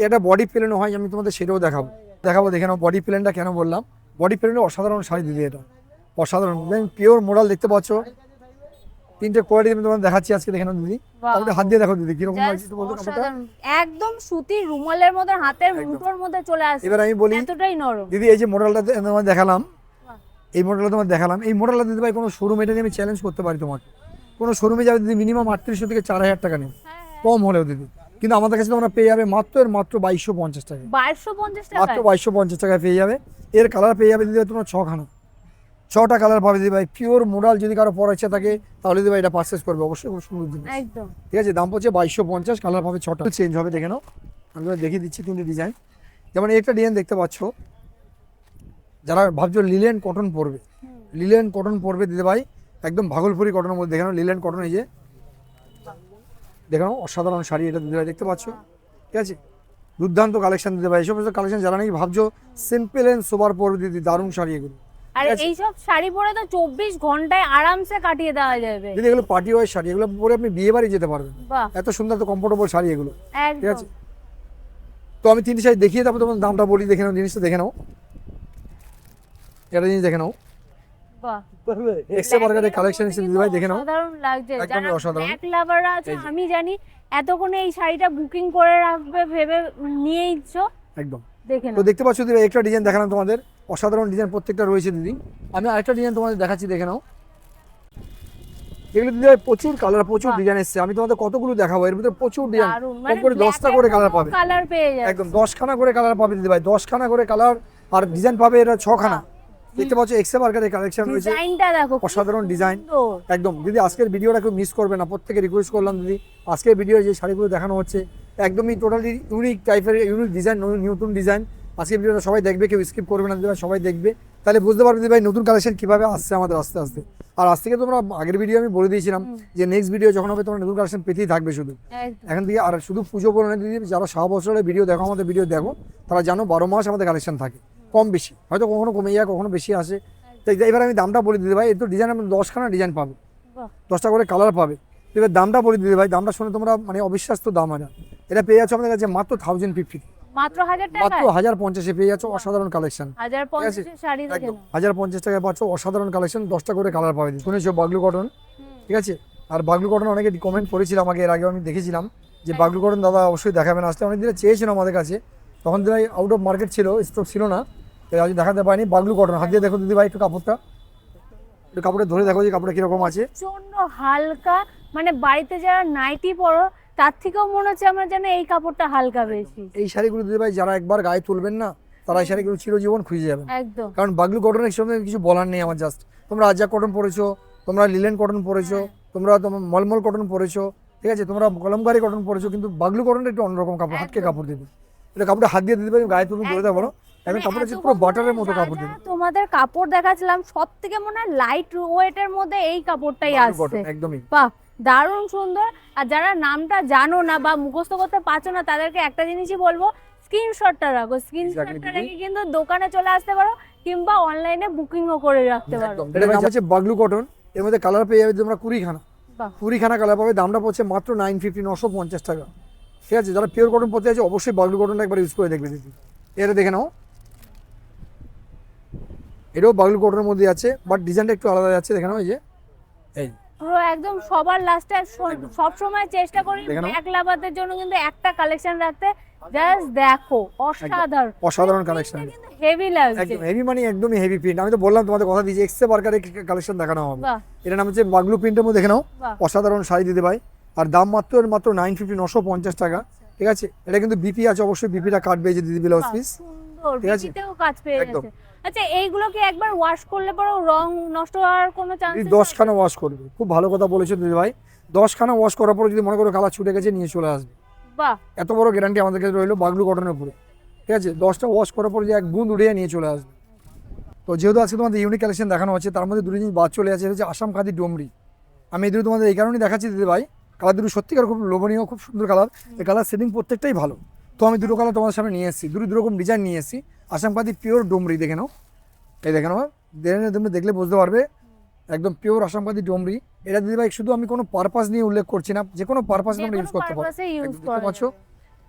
এটা বডি প্লেনও হয়, আমি তোমাদের সেটাও দেখাবো দেখে নাও। বডি প্লেনটা কেন বললাম, বডি প্লেনের অসাধারণ শাড়ি দিদি, এটা অসাধারণ পিওর মডেল দেখতে পাচ্ছ, 3টে কোয়ালিটি আমি তোমাদের দেখাচ্ছি আজকে, দেখে নাও দিদি। তাহলে হাত দিয়ে দেখো দিদি কিরকম লাগছে তো বলতো কাপড়টা। একদম সুতির রুমালের মতো হাতের মুঠোর মধ্যে চলে আসে, এবার আমি বলি এতটাই নরম দিদি, এই যে মডেলটা তোমার দেখালাম, এই মডেলটা তোমার দেখালাম, এই মডেলটা দিদি ভাই কোনো শোরুম, এটা নিয়ে আমি চ্যালেঞ্জ করতে পারি তোমাকে, কোনো শোরুমে যাবে দিদি মিনিমাম 3800 থেকে 4000 টাকা নেই, কম হলেও দিদি। কিন্তু আমাদের কাছে তোমরা পেয়ে যাবে মাত্র 2250 টাকা, 2250 টাকা, মাত্র 2250 টাকায় পেয়ে যাবে। এর কালার পেয়ে যাবে দিদি ভাই তোমরা 6টা কালার পাবে দিদি ভাই, পিওর মডেল। যদি কারো পড়ার ইচ্ছা থাকে তাহলে দিদি ভাই এটা পারচেস করবে, অবশ্যই খুব সুন্দর জিনিস, একদম ঠিক আছে। দাম পড়ছে 2250, কালার পাবে 6টা, চেঞ্জ হবে দেখে নাও। আমি তোমাদের দেখিয়ে দিচ্ছি 3টে ডিজাইন। যেমন এই একটা ডিজাইন দেখতে পাচ্ছ, যারা ভাবছো লিলেন কটন পরবে, লিলেন কটন পরবে দিদি ভাই, একদম ভাগলপুরি কটনের মধ্যে দেখে নাও, লিলেন কটন, এই যে দেখে নাও অসাধারণ শাড়ি এটা দিদি ভাই, দেখতে পাচ্ছ, ঠিক আছে। দুর্দান্ত কালেকশন দিদি ভাই, এইসব কালেকশন যারা নাকি ভাবছো সিম্পল এন্ড সোবার পরবে দিদি, দারুণ শাড়ি এগুলো। আর এইসব শাড়ি পরে তো 24 ঘন্টায় আরামসে কাটিয়ে দেওয়া যাবে দিদি এগুলো পার্টি ওয়ার শাড়ি, এগুলো পরে আপনি বিয়ে বাড়ি যেতে পারবেন, বাহ এত সুন্দর এত কমফোর্টেবল শাড়ি এগুলো, ঠিক একদম আছে। তো আমি 3টে শাড়ি দেখিয়ে তারপর তোমার দামটা বলি, দেখে নাও জিনিসটা, দেখে নাও এটা জিনিস দেখে নাও, বাহ এক্সট্রা বার্গারের কালেকশন এসে দিদি ভাই, দেখে নাও অসাধারণ লাগছে। একদমই যারা অসাধারণ। ব্ল্যাক লাভাররা আছে, আমি জানি এতক্ষণে এই শাড়িটা বুকিং করে রাখবে ভেবে নিয়েইছো, একদম। দেখে তো নাও। দেখতে পাচ্ছ দিদি একটা ডিজাইন দেখালাম তোমাদের, অসাধারণ ডিজাইন প্রত্যেকটা রয়েছে দিদি। আমি আরেকটা ডিজাইন তোমাদের দেখাচ্ছি, দেখে নাও। এগুলো দিদি ভাই প্রচুর কালার, প্রচুর ডিজাইন এসছে, আমি তোমাদের কতগুলো দেখাবো, এর ভিতরে প্রচুর ডিজাইন, দারুণ, কম মানে করে 10টা করে কালার পাবে, কালার পেয়ে যাবে একদম 10খানা করে কালার পাবে দিদি ভাই, 10খানা করে কালার, আর ডিজাইন পাবে এটা 6খানা। দেখতে পাচ্ছ এক্সট্রা বার্গারের কালেকশন রয়েছে, ডিজাইনটা দেখো, অসাধারণ ডিজাইন, সুন্দর। একদম। দিদি আজকের ভিডিওটা কেউ মিস করবে না, প্রত্যেকে রিকোয়েস্ট করলাম দিদি, আজকের ভিডিও যে শাড়িগুলো দেখানো হচ্ছে একদমই টোটালি ইউনিক টাইপের, ইউনিক ডিজাইন, নতুন ডিজাইন। আজকের ভিডিওটা সবাই দেখবে, কেউ স্কিপ করবে না দিদি ভাই, সবাই দেখবে, তাহলে বুঝতে পারবে দিদি ভাই নতুন কালেকশন কীভাবে আসছে আমাদের আস্তে আস্তে। আর আজ থেকে তোমরা আগের ভিডিও আমি বলে দিয়েছিলাম যে নেক্সট ভিডিও যখন হবে তোমরা নতুন কালেকশন পেতেই থাকবে শুধু একদম। এখন থেকে। আর শুধু পুজো করে না দিদি, যারা 6 বছরের ভিডিও দেখো, আমাদের ভিডিও দেখো, তারা জানো 12 মাস আমাদের কালেকশন থাকে, কম বেশি, হয়তো কখনো কমে যায় কখনো বেশি আসে। তো এবার আমি দামটা বলে দিতে ভাই, এর তো ডিজাইন 10খানা ডিজাইন পাবে, বাহ 10টা করে কালার পাবে, এবার দামটা বলি দিদি ভাই, দামটা শুনে তোমরা মানে অবিশ্বাস্য দাম হয় না। এটা পেয়ে যাচ্ছ আমাদের কাছে মাত্র 1050, মাত্র 1000 মাত্র টাকা 1050-এ পেয়ে যাচ্ছ অসাধারণ কালেকশন। 1050 এর শাড়ি দেখে একদম 1050 টাকায় পাচ্ছ অসাধারণ কালেকশন, 10টা করে কালার পাবে। শুনেছো বাগলু কটন, ঠিক আছে। আর বাগলু কটন অনেকে কমেন্ট করেছিল আমাকে, এর আগে আমি দেখেছিলাম যে বাগলু কটন দাদা অবশ্যই দেখাবেন, আসলে অনেক দিনে চেয়েছিল আমাদের কাছে, তখন দিদি ভাই আউট অফ মার্কেট ছিল, স্টক ছিল না, আজ দেখাতে পারিনি। বাগলু কটন হাত দিয়ে দেখো দিদি ভাই একটু কাপড়টা, একটু কাপড়টা ধরে দেখো যে কাপড়টা কিরকম আছে। প্রচন্ড হালকা, মানে বাড়িতে যারা নাইটি পরো তার থেকেও মনে হচ্ছে আমার যেন এই কাপড়টা হালকা বেশি। এই শাড়িগুলো দিদি ভাই যারা একবার গায়ে তুলবেন না, তারা এই শাড়িগুলো চিরজীবন খুঁজে যাবেন। একদম কারণ বাগলু কটনের সঙ্গে কিছু বলার নেই আমার, জাস্ট তোমরা আজা কটন পরেছো, তোমরা লিলেন কটন পরেছো, তোমরা তোমার মলমল কটন পরেছো, ঠিক আছে, তোমরা কলমকারি কটন পরেছো, কিন্তু বাগলু কটনটা একটু অন্যরকম কাপড়, হাতকে কাপড় দিবে। এটা কাপড়টা হাত দিয়ে দিতে পারি, গায়ে তুমি ধরে দেবো, এখন কাপড়টা হচ্ছে পুরো বাটারের মতো কাপড় দিবে। তোমাদের কাপড় দেখাচ্ছিলাম সব থেকে মনে হয় লাইট ওয়েটের মধ্যে এই কাপড়টাই আসছে। একদমই বাহ, দারুণ সুন্দর। আর যারা নামটা জানো না বা মুখস্থ করতে পারছো না, তাদেরকে একটা জিনিসই বলবো, স্ক্রিনশটটা রাখো। স্ক্রিনশটটা রেখে কিন্তু দোকানে চলে আসতে পারো কিংবা অনলাইনে বুকিংও করে রাখতে পারো। এটা নাম হচ্ছে বাগলু কটন, এর মধ্যে কালার পেয়ে যাবে তোমরা 20খানা, বাহ 20খানা কালার পাবে। দামটা পড়ছে মাত্র 950, 950 টাকা, ঠিক আছে। যারা পিওর কটন পড়তে আছে অবশ্যই বাগলু কটনটা একবার ইউজ করে দেখবে দিদি। এটা দেখে নাও, এটাও বাগলু কটনের মধ্যে আছে, বাট ডিজাইনটা একটু আলাদা যাচ্ছে, দেখে নাও। এই যে এই পুরো একদম সবার লাস্টে সব সময় চেষ্টা করি দেখে নাও। ব্যাক লাভারদের জন্য কিন্তু একটা কালেকশন রাখতে। জাস্ট দেখো, অসাধারণ অসাধারণ কালেকশন, হেভি লাগছে। একদম হেভি, মানে একদমই হেভি প্রিন্ট। আমি তো বললাম তোমাদের কথা দিয়েছি, এক্সে বার্কারে কালেকশন দেখানো হবে। বাহ এটার নাম হচ্ছে বাগলু প্রিন্টের মধ্যে, দেখে নাও বাহ অসাধারণ শাড়ি দিতে ভাই। আর দাম মাত্র 950, 950 টাকা, ঠিক আছে। এটা কিন্তু বিপি আছে, অবশ্যই বিপিটা কাটবে এই যে দিদি ব্লাউজ পিস, সুন্দর, ঠিক আছে? বিচিতেও কাজ পেয়ে একদম। গেছে। আচ্ছা, এইগুলো কি একবার ওয়াশ করলে পরে রং নষ্ট হওয়ার কোনো চান্স? 10খানা ওয়াশ করবে, খুব ভালো কথা বলেছো দিদি ভাই। 10খানা ওয়াশ করার পরে যদি মনে করো কালার ছুটে গেছে, নিয়ে চলে আসবে। বাহ, এত বড় গ্যারান্টি আমাদের কাছে রইলো বাগলু কটনের উপরে, ঠিক আছে। 10টা ওয়াশ করার পরে যে এক বুঁদ উড়িয়ে নিয়ে চলে আসবে। তো যেহেতু আজকে তোমাদের ইউনিক কালেকশন দেখানো হচ্ছে, তার মধ্যে দুটো জিনিস বাদ চলে আছে, হচ্ছে আসাম খাদি ডোমরি। আমি এই দুটো তোমাদের এই কারণেই দেখাচ্ছি দিদি ভাই, কালার দুটো সত্যিকার খুব লোভনীয়, খুব সুন্দর কালার। এই কালার সেটিং প্রত্যেকটাই ভালো। তো আমি দুটো কালার তোমাদের সামনে নিয়ে এসেছি, দুটো রকম ডিজাইন নিয়ে এসেছি। আসাম খাদি পিওর ডোমরি, দেখে নাও, এই দেখে নাও, তুমি দেখলে বুঝতে পারবে, একদম পিওর আসাম খাদি ডোমরি। এটা দিদি ভাই শুধু আমি কোনো পারপাস নিয়ে উল্লেখ করছি না, যে কোনো পারপাস তোমরা ইউজ করতে পারো। ইউজ দেখতে করা পাচ্ছ,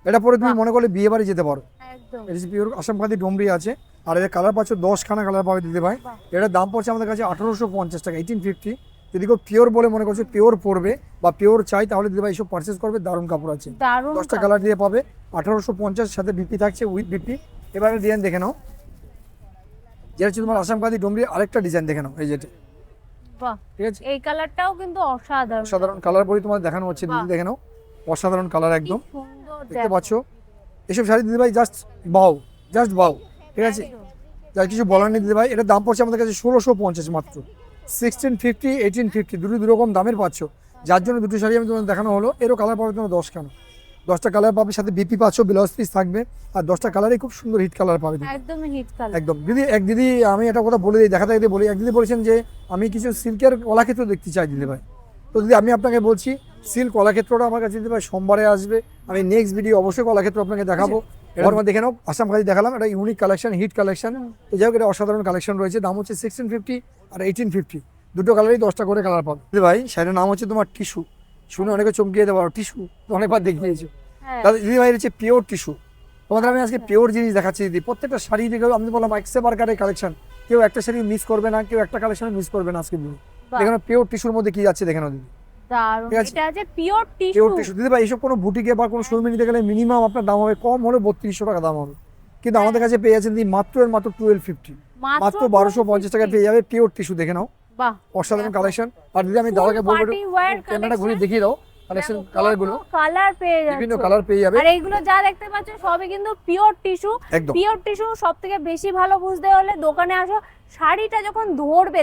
এটা পরে তুমি মনে করলে বিয়ে বাড়ি যেতে পারো। একদম। এটা পিওর আসাম খাদি ডোমরি আছে। আর এর কালার পাচ্ছ 10খানা কালার পাবে দিদি ভাই। এটার দাম পড়ছে আমাদের কাছে 1850 টাকা, 1850। যদি কেউ পিওর বলে মনে করছো পিওর পড়বে বা পিওর চাই, তাহলে দিদি ভাই এসব পারচেস করবে, দারুণ কাপড় আছে। দারুণ 10টা কালার দিয়ে পাবে 1850, সাথে বিপি থাকছে, উইথ বিপি। এবারে ডিজাইন দেখে নাও, যেটা হচ্ছে তোমার আসাম খাদি ডোমরি আরেকটা ডিজাইন দেখে নাও, এই যেটা, বাহ, ঠিক আছে। এই কালারটাও কিন্তু অসাধারণ। অসাধারণ কালার বলে তোমার দেখানো হচ্ছে দিদি, দেখে নাও অসাধারণ কালার একদম, কি সুন্দর দেখতে পাচ্ছ। এসব শাড়ি দিদি ভাই জাস্ট বাও, জাস্ট বাও, ঠিক আছে। যার কিছু বলার নেই দিদি ভাই। এটার দাম পড়ছে আমাদের কাছে 1650 মাত্র, 1650, 1850, দু রকম দামের পাচ্ছ। যার জন্য দুটো শাড়ি আমি তোমাদের দেখানো হলো। এরও কালার পাবে তোমার 10খানা, 10টা কালার পাবে, সাথে বিপি পাচ্ছ, ব্লাউজ পিস থাকবে। আর 10টা কালারই খুব সুন্দর হিট কালার পাবে দিদি। একদমই হিট কালার। একদম দিদি। এক দিদি, আমি একটা কথা বলে দিই, দেখাতে দিদি বলি, এক দিদি বলেছেন যে আমি কিছু সিল্কের কলাক্ষেত্র দেখতে চাই দিদি ভাই। তো দিদি আমি আপনাকে বলছি, সিল্ক কলাক্ষেত্রটা আমার কাছে দিদি ভাই সোমবারে আসবে। আমি নেক্সট ভিডিও অবশ্যই কলাক্ষেত্র আপনাকে দেখাবো। এবার দেখে নাও, আসাম খাদি দেখালাম, এটা ইউনিক কালেকশন, হিট কালেকশন। তো যাই হোক, এটা অসাধারণ কালেকশন রয়েছে। দাম হচ্ছে 1650 আর 1850, দুটো কালারই 10টা করে কালার পাবে দিদি ভাই। শাড়ির নাম হচ্ছে তোমার টিস্যু, শুনে অনেকে চমকিয়ে যেতে পারো, টিস্যু অনেকবার দেখিয়েছো দাদা। দিদি ভাই হচ্ছে পিওর টিস্যু। তোমাদের আমি আজকে পিওর জিনিস দেখাচ্ছি দিদি। প্রত্যেকটা শাড়ি দেখে আমি বললাম এক্সে বার্কারের কালেকশন, কেউ একটা শাড়ি মিস করবে না, কেউ একটা কালেকশন মিস করবে না আজকে দিদি। দেখেন পিওর টিস্যুর মধ্যে কি যাচ্ছে, দেখেন দিদি, দারুণ। ঠিক আছে? এটা আছে পিওর টিস্যু। পিওর টিস্যু দিদি ভাই। এইসব কোনো বুটিকে বা কোনো শোরুমে নিতে গেলে মিনিমাম আপনার দাম হবে, কম হলে 3200 টাকা দাম হবে, কিন্তু আমাদের কাছে পেয়ে যাচ্ছেন দিদি মাত্র 1250, মাত্র 1250 টাকা পেয়ে যাবে পিওর টিস্যু। দেখে নাও, বাহ, অসাধারণ কালেকশন। আর দিদি আমি দাদাকে বলবো party wear ক্যামেরাটা ঘুরিয়ে দেখিয়ে দাও কালেকশন, কালার গুলো, কালার পেয়ে যাচ্ছে, বিভিন্ন কালার পেয়ে যাবে। আর এইগুলো যা দেখতে পাচ্ছ সবই কিন্তু পিওর টিস্যু। একদম। পিওর টিস্যু সবথেকে বেশি ভালো বুঝতে হলে দোকানে আসো, শাড়িটা যখন ধরবে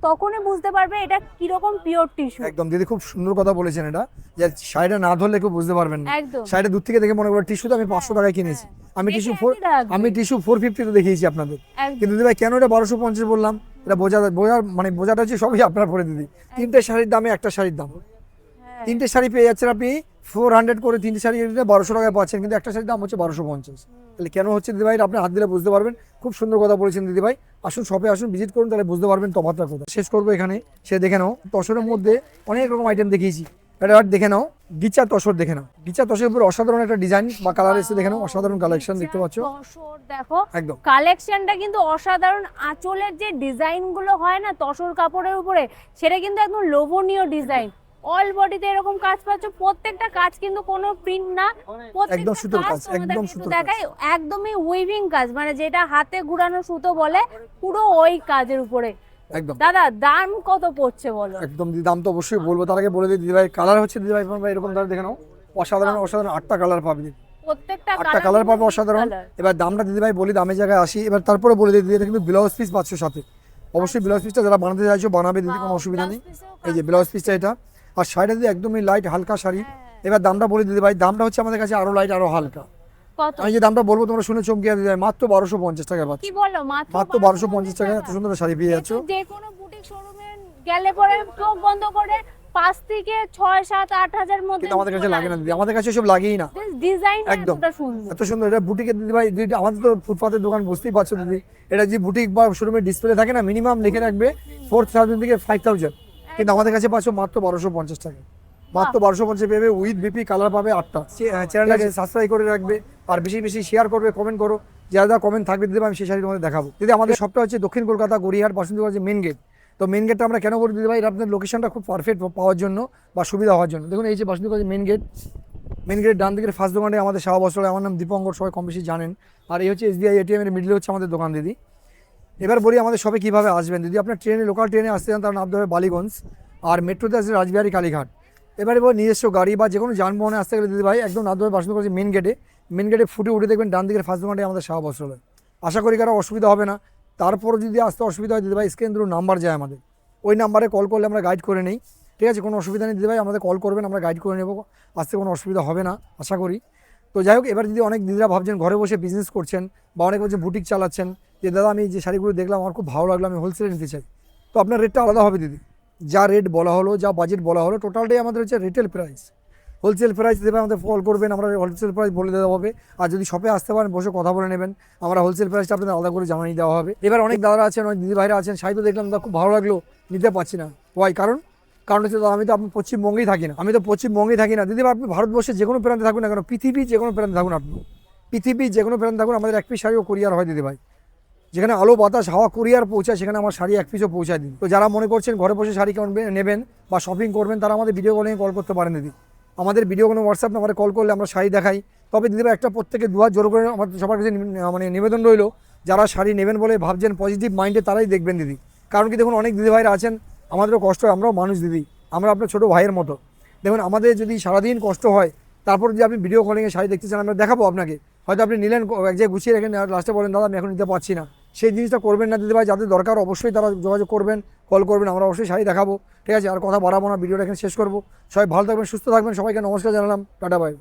তখনই বুঝতে পারবে এটা কিরকম পিওর টিস্যু। একদম দিদি, খুব সুন্দর কথা বলেছেন। এটা যে শাড়িটা না ধরলে কেউ বুঝতে পারবেন না। একদম। শাড়িটা দূর থেকে দেখে মনে করবে টিস্যু, তো আমি 500 টাকায় কিনেছি। আমি দেখে টিস্যু একই লাগবে। আমি টিস্যু 450 তো দেখিয়েছি আপনাদের। একদম। কিন্তু দিদি ভাই কেন এটা 1250 বললাম, এটা বোঝার মানে বোঝাটা হচ্ছে সবই আপনার পরে দিদি। তিনটে শাড়ির দামে একটা শাড়ির দাম, তিনটে শাড়ি পেয়ে যাচ্ছেন আপনি 400 করে, তিনটে শাড়ি 1200 টাকায় পাচ্ছেন, কিন্তু একটা শাড়ির দাম হচ্ছে 1250। তাহলে কেন হচ্ছে দিদি ভাই, আপনি হাত দিলে বুঝতে পারবেন। খুব সুন্দর কথা বলেছেন দিদি ভাই। আসুন শপে আসুন, ভিজিট করুন, তাহলে বুঝতে পারবেন তফাৎটা কোথায়। শেষ করবো এখানে, সে দেখে নাও। তসরের মধ্যে অনেক রকম আইটেম দেখিয়েছি, এটা আর দেখে নাও গিচা তসর, দেখে নাও গিচা তসরের উপর অসাধারণ একটা ডিজাইন বা কালার এসে দেখে নাও, অসাধারণ কালেকশন দেখতে পাচ্ছ তসর দেখো একদম। কালেকশনটা কিন্তু অসাধারণ। আঁচলের যে ডিজাইন গুলো হয় না তসর কাপড়ের উপরে, সেটা কিন্তু একদম লোভনীয় ডিজাইন। অল বডিতে এরকম কাজ পাচ্ছ, প্রত্যেকটা কাজ কিন্তু কোনো প্রিন্ট না, একদম সুতোর কাজ, একদম সুতোর কাজ। দেখাই একদমই উইভিং কাজ, মানে যেটা হাতে ঘুরানো সুতো বলে, পুরো ওই কাজের উপরে। একদম দাদা দাম কত পড়ছে বলো? একদম দিদি, দাম তো অবশ্যই বলবো, তার আগে বলে দিই দিদি ভাই, কালার হচ্ছে দিদি ভাই এরকম ধরে দেখে নাও, অসাধারণ অসাধারণ 8টা কালার পাবে দিদি, প্রত্যেকটা 8টা কালার পাবে অসাধারণ। এবার দামটা দিদি ভাই বলি, দামের জায়গায় আসি, এবার তারপরে বলে দিই দিদি, এটা কিন্তু ব্লাউজ পিস পাচ্ছ সাথে, অবশ্যই ব্লাউজ পিসটা যারা বানাতে চাইছো বানাবে দিদি, কোনো অসুবিধা নেই। এই যে ব্লাউজ পিসটা এটা, আর শাড়িটা দিদি একদমই লাইট হালকা শাড়ি। এবার দামটা বলে দিদি ভাই, দামটা হচ্ছে আমাদের কাছে আরো লাইট আরো হালকা। কত? আমি যে দামটা বলবো তোমরা শুনে চমকে দিদি ভাই, মাত্র 1250 টাকা পাচ্ছ, কি বলো? মাত্র 1250 টাকা এত সুন্দর শাড়ি পেয়ে যাচ্ছ। যে কোনো বুটিক শোরুমে গেলে পরে চোখ বন্ধ করে 5 থেকে 6, 7, 8 হাজার মধ্যে, কিন্তু আমাদের কাছে লাগে না দিদি, আমাদের কাছে সব লাগেই না, ডিজাইন একদম এতটা সুন্দর। এত সুন্দর। এটা বুটিকের দিদি ভাই, আমাদের তো ফুটপাতের দোকান বুঝতেই পারছো দিদি, এটা যে বুটিক বা শোরুমের ডিসপ্লে থাকে না, মিনিমাম লিখে রাখবে 4000 থেকে 5000, কিন্তু আমাদের কাছে পাচ্ছ মাত্র 1250 টাকা, মাত্র 1250 পেবে, উইথ বিপি কালার পাবে 8টা। চ্যানেলটাকে সাবস্ক্রাইব করে রাখবে, আর বেশি বেশি শেয়ার করবে, কমেন্ট করো, যা যা কমেন্ট থাকবে দিদি ভাই আমি সেই শাড়ি তোমাদের দেখাবো দিদি। আমাদের সবটা হচ্ছে দক্ষিণ কলকাতা গড়িয়াহাট বাসন্তী মেন গেট। তো মেন গেটটা আমরা কেন বলি দিদি ভাই, আপনাদের লোকেশনটা খুব পারফেক্ট পাওয়ার জন্য বা সুবিধা হওয়ার জন্য। দেখুন এই যে বাসন্তী মেন গেট, মেন গেটের ডান দিকের ফার্স্ট দোকানে আমাদের শাহ বস্ত্রালয়, আমার নাম দীপঙ্কর, সবাই কম বেশি জানেন। আর এই হচ্ছে SBI ATM এর মিডলে হচ্ছে আমাদের দোকান দিদি। এবার বলি আমাদের সবে কীভাবে আসবেন দিদি, আপনার ট্রেনে লোকাল ট্রেনে আসতে চান তার নামতে হবে বালিগঞ্জ, আর মেট্রোতে আসলে রাজবিহারী কালীঘাট। এবার নিজস্ব গাড়ি বা যে কোনো যানবাহনে আসতে গেলে দিদি ভাই একদম নামতে হবে বাসন্তী মেন গেটে, মেন গেটে ফুটে উঠে দেখবেন ডান দিকের ফার্স্ট দোকানটাই আমাদের শাহ বস্ত্রালয়। আশা করি কারো অসুবিধা হবে না। তারপর যদি আসতে অসুবিধা হয় দিদি ভাই, স্ক্রিন থ্রু নাম্বার যায় আমাদের, ওই নাম্বারে কল করলে আমরা গাইড করে নেই, ঠিক আছে? কোনো অসুবিধা নেই দিদি ভাই, আমাদের কল করবেন, আমরা গাইড করে নেবো, আসতে কোনো অসুবিধা হবে না আশা করি। তো যাই হোক, এবার যদি অনেক দিদিরা ভাবছেন ঘরে বসে বিজনেস করছেন বা অনেক হচ্ছে বুটিক চালাচ্ছেন, যে দাদা আমি যে শাড়িগুলো দেখলাম আমার খুব ভালো লাগলো, আমি হোলসেলে নিতে চাই, তো আপনার রেটটা আলাদা হবে দিদি। যা রেট বলা হলো, যা বাজেট বলা হলো, টোটালটাই আমাদের হচ্ছে রিটেল প্রাইস। হোলসেল প্রাইস দেবে আমাদের কল করবেন, আমরা হোলসেল প্রাইস বলে দেওয়া হবে। আর যদি শপে আসতে পারেন বসে কথা বলে নেবেন, আমরা হোলসেল প্রাইসটা আপনাদের আলাদা করে জানিয়ে দেওয়া হবে। এবার অনেক দাদারা আছেন, অনেক দিদি ভাইরা আছেন, শাড়ি তো দেখলাম দাদা খুব ভালো লাগলো, নিতে পারছি না, ওয়াই কারণ হচ্ছে দাদা আমি তো আপনি পশ্চিমবঙ্গেই থাকি না, দিদি ভাই আপনি ভারতবর্ষের যে কোনো প্রান্তে থাকুন না কেন, পৃথিবীর যে কোনো প্রান্তে থাকুন, আপনি পৃথিবীর যে কোনো প্রান্তে থাকুন, আমাদের এক পিস শাড়িও কুরিয়ার হয় দিদি ভাই। যেখানে আলো বাতাস হাওয়া কুরিয়ার পৌঁছায়, সেখানে আমার শাড়ি এক পিসও পৌঁছায় দিন। তো যারা মনে করছেন ঘরে বসে শাড়ি নেবেন বা শপিং করবেন, তারা আমাদের ভিডিও কলিং কল করতে পারেন দিদি। আমাদের ভিডিও কোনো হোয়াটসঅ্যাপ নাম্বারে কল করলে আমরা শাড়ি দেখাই। তবে দিদি ভাই একটা প্রত্যেকে দুহাত জোর করে আমাদের সবার কাছে মানে নিবেদন রইলো, যারা শাড়ি নেবেন বলে ভাবছেন পজিটিভ মাইন্ডে, তারাই দেখবেন দিদি। কারণ কি দেখুন, অনেক দিদি ভাইরা আছেন, আমাদেরও কষ্ট হয়, আমরাও মানুষ দিদি, আমরা আপনার ছোটো ভাইয়ের মতো। দেখুন আমাদের যদি সারাদিন কষ্ট হয়, তারপর যদি আপনি ভিডিও কলিংয়ে শাড়ি দেখতে চান, আমরা দেখাবো আপনাকে, হয়তো আপনি নিলেন এক জায়গায় গুছিয়ে রেখে লাস্টে বলেন দাদা আমি এখন নিতে পারছি না, সেই জিনিসটা করবেন না দিদি ভাই। যাদের দরকার অবশ্যই তারা যোগাযোগ করবেন, কল করবেন, আমরা অবশ্যই শাড়ি দেখাবো, ঠিক আছে? আর কথা বাড়াবো না, ভিডিওটা এখানে শেষ করবো। সবাই ভালো থাকবেন, সুস্থ থাকবেন, সবাইকে নমস্কার জানালাম, টাটা বাই।